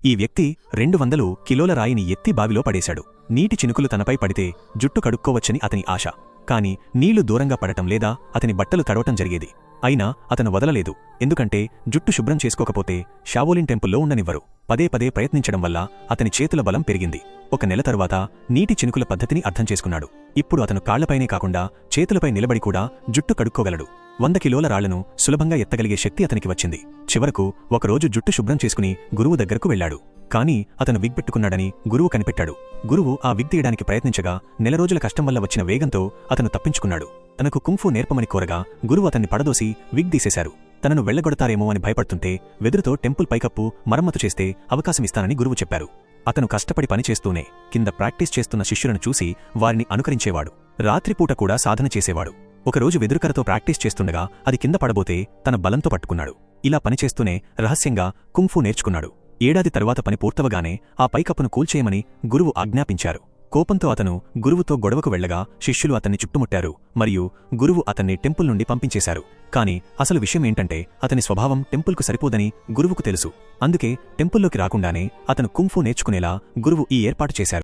ఈ వ్యక్తి 200 కిలోల రాయిని ఎత్తి బావిలో పడేశాడు. నీటి చినుకులు తనపై పడితే జుట్టు కడుక్కోవచ్చని అతని ఆశ. కాని నీళ్లు దూరంగా పడటం లేదా అతని బట్టలు తడవటం జరిగేది. అయినా అతను వదలలేదు. ఎందుకంటే జుట్టు శుభ్రం చేసుకోకపోతే షావోలిన్ టెంపుల్లో ఉండనివ్వరు. పదే పదే ప్రయత్నించడం వల్ల అతని చేతుల బలం పెరిగింది. 1 నెల తరువాత నీటి చినుకుల పద్ధతిని అర్థం చేసుకున్నాడు. ఇప్పుడు అతను కాళ్లపైనే కాకుండా చేతులపై నిలబడి కూడా జుట్టు కడుక్కోగలడు. 100 కిలోల రాళ్లను సులభంగా ఎత్తగలిగే శక్తి అతనికి వచ్చింది. చివరకు ఒకరోజు జుట్టు శుభ్రం చేసుకుని గురువు దగ్గరకు వెళ్లాడు. కాని అతను విగ్ పెట్టుకున్నాడని గురువు కనిపెట్టాడు. గురువు ఆ విగ్ తీయడానికి ప్రయత్నించగా 1 నెల రోజుల కష్టం వల్ల వచ్చిన వేగంతో అతను తప్పించుకున్నాడు. తనకు కుంఫు నేర్పమని కోరగా గురువు అతన్ని పడదోసి విగ్ తీసేశారు. తనను వెళ్లగొడతారేమో అని భయపడుతుంటే వెదురుతో టెంపుల్ పైకప్పు మరమ్మతు చేస్తే అవకాశమిస్తానని గురువు చెప్పారు. అతను కష్టపడి పనిచేస్తూనే కింద ప్రాక్టీస్ చేస్తున్న శిష్యులను చూసి వారిని అనుకరించేవాడు. రాత్రిపూట కూడా సాధన చేసేవాడు. ఒకరోజు వెదురుకరతో ప్రాక్టీస్ చేస్తుండగా అది కింద పడబోతే తన బలంతో పట్టుకున్నాడు. ఇలా పనిచేస్తూనే రహస్యంగా కుంఫు నేర్చుకున్నాడు. ఏడాది తరువాత పని పూర్తవగానే ఆ పైకప్పును కూల్చేయమని గురువు ఆజ్ఞాపించారు. కోపంతో అతను గురువుతో గొడవకు వెళ్లగా శిష్యులు అతన్ని చుట్టుముట్టారు మరియు గురువు అతన్ని టెంపుల్ నుండి పంపించేశారు. కాని అసలు విషయమేంటంటే అతని స్వభావం టెంపుల్కు సరిపోదని గురువుకు తెలుసు. అందుకే టెంపుల్లోకి రాకుండానే అతను కుంఫు నేర్చుకునేలా గురువు ఈ ఏర్పాటు చేశారు.